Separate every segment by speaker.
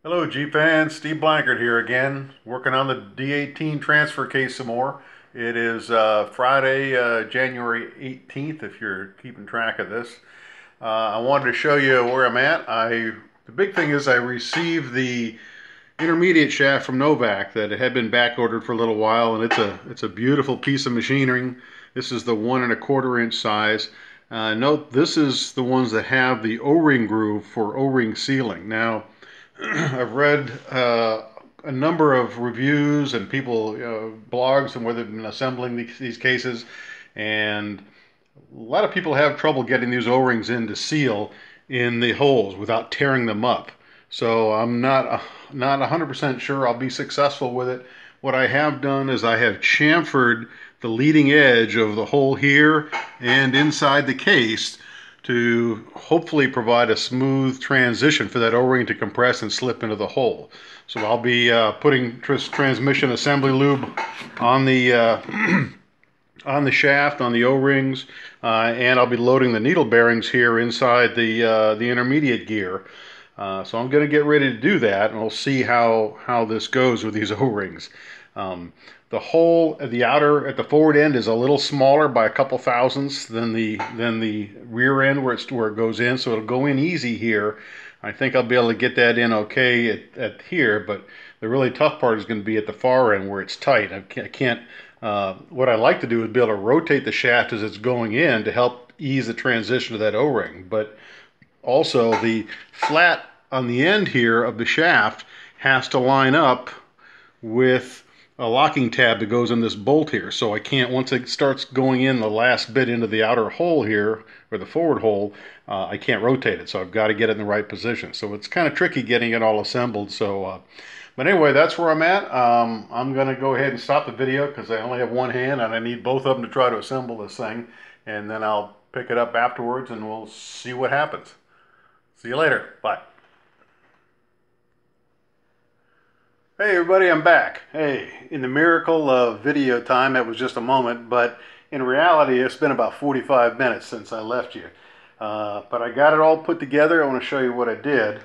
Speaker 1: Hello Jeep fans, Steve Blankard here again, working on the D18 transfer case some more. It is Friday, January 18th, if you're keeping track of this. I wanted to show you where I'm at. The big thing is I received the intermediate shaft from Novak that had been back ordered for a little while, and it's a beautiful piece of machinery. This is the 1 1/4 inch size. Note this is the ones that have the O-ring groove for O-ring sealing. Now, I've read a number of reviews and people, blogs, and where they've been assembling these cases, and a lot of people have trouble getting these O-rings in to seal in the holes without tearing them up. So I'm not 100% sure I'll be successful with it. What I have done is I have chamfered the leading edge of the hole here and inside the case to hopefully provide a smooth transition for that O-ring to compress and slip into the hole. So I'll be putting transmission assembly lube on the on the shaft, on the O-rings, and I'll be loading the needle bearings here inside the intermediate gear. So I'm going to get ready to do that, and we'll see how this goes with these O-rings. The hole at the outer, at the forward end, is a little smaller by a couple thousandths than the rear end where it goes in, so it'll go in easy here. I think I'll be able to get that in okay at here, but the really tough part is going to be at the far end where it's tight. I can't. What I like to do is be able to rotate the shaft as it's going in to help ease the transition to that O-ring, but also the flat on the end here of the shaft has to line up with a locking tab that goes in this bolt here. So I can't, once it starts going in the last bit into the outer hole here, or the forward hole, I can't rotate it. So I've got to get it in the right position. So it's kind of tricky getting it all assembled. So, but anyway, that's where I'm at. I'm going to go ahead and stop the video because I only have one hand and I need both of them to try to assemble this thing. And then I'll pick it up afterwards and we'll see what happens. See you later. Bye. Hey everybody, I'm back. Hey, in the miracle of video time, it was just a moment, but in reality, it's been about 45 minutes since I left you. But I got it all put together. I want to show you what I did.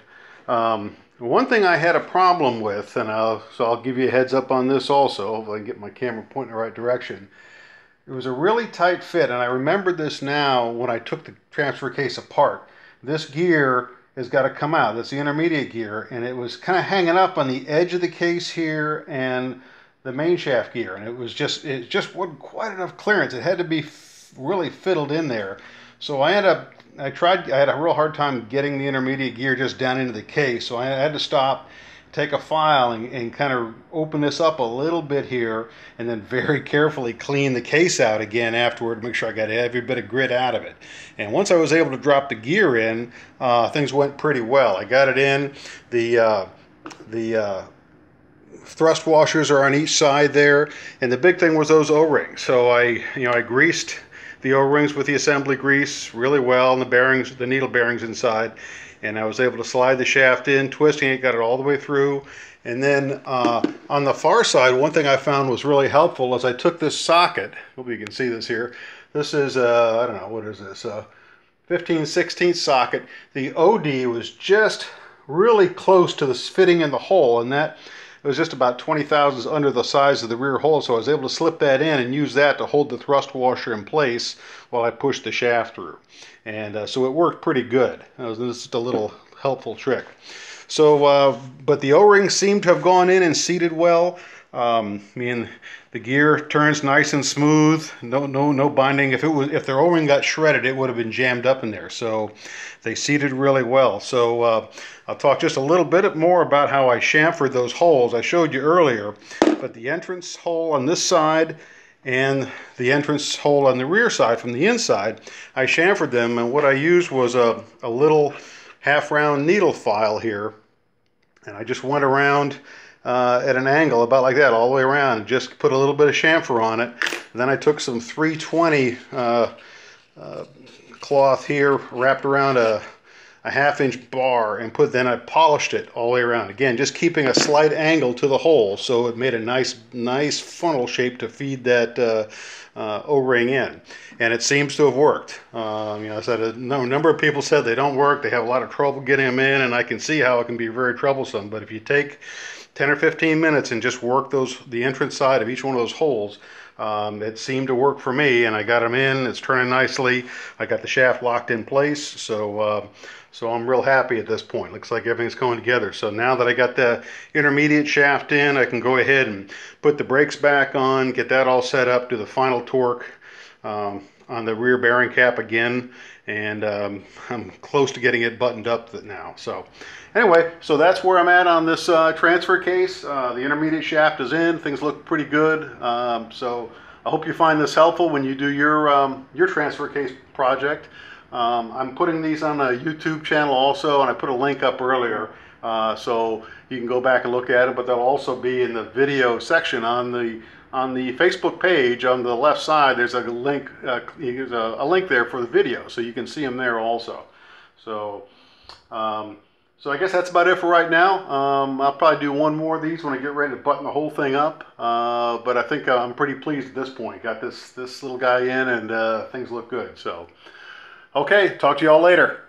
Speaker 1: One thing I had a problem with, and so I'll give you a heads up on this also, if I can get my camera pointing in the right direction. It was a really tight fit, and I remember this now when I took the transfer case apart. This gear has got to come out. That's the intermediate gear, and it was kind of hanging up on the edge of the case here and the main shaft gear, and it just wasn't quite enough clearance. It had to be really fiddled in there. So I had a real hard time getting the intermediate gear just down into the case, so I had to stop, take a file and kind of open this up a little bit here, and then very carefully clean the case out again afterward to make sure I got every bit of grit out of it. And once I was able to drop the gear in, things went pretty well. I got it in. The thrust washers are on each side there, and the big thing was those O-rings. So I greased the O-rings with the assembly grease really well, and the bearings, the needle bearings inside, and I was able to slide the shaft in, twisting it, got it all the way through. And then on the far side, one thing I found was really helpful is I took this socket. Hope you can see this here. This is I don't know, what is this, 15/16 socket. The OD was just really close to this fitting in the hole, and that it was just about 20 thousandths under the size of the rear hole, so I was able to slip that in and use that to hold the thrust washer in place while I pushed the shaft through. And so it worked pretty good. This is just a little helpful trick. So, but the O-rings seem to have gone in and seated well. I mean, the gear turns nice and smooth. No binding. If the O-ring got shredded, it would have been jammed up in there. So they seated really well. So I'll talk just a little bit more about how I chamfered those holes. I showed you earlier, but the entrance hole on this side and the entrance hole on the rear side from the inside, I chamfered them, and what I used was a little half-round needle file here, and I just went around at an angle about like that all the way around, and just put a little bit of chamfer on it. And then I took some 320 cloth here, wrapped around a a 1/2 inch bar and then I polished it all the way around. Again, just keeping a slight angle to the hole so it made a nice funnel shape to feed that O-ring in. And it seems to have worked. I said a number of people said they don't work, they have a lot of trouble getting them in, and I can see how it can be very troublesome. But if you take 10 or 15 minutes and just work the entrance side of each one of those holes, it seemed to work for me, and I got them in. It's turning nicely. I got the shaft locked in place, so I'm real happy at this point. Looks like everything's going together. So now that I got the intermediate shaft in, I can go ahead and put the brakes back on, get that all set up, do the final torque on the rear bearing cap again, and I'm close to getting it buttoned up now. So anyway, so that's where I'm at on this transfer case. The intermediate shaft is in. Things look pretty good. So I hope you find this helpful when you do your transfer case project. I'm putting these on a YouTube channel also, and I put a link up earlier, so you can go back and look at it, but they'll also be in the video section on the Facebook page. On the left side there's a link, a link there for the video, so you can see them there also. So so I guess that's about it for right now. I'll probably do one more of these when I get ready to button the whole thing up, but I think I'm pretty pleased at this point. Got this little guy in, and things look good. So okay, talk to you all later.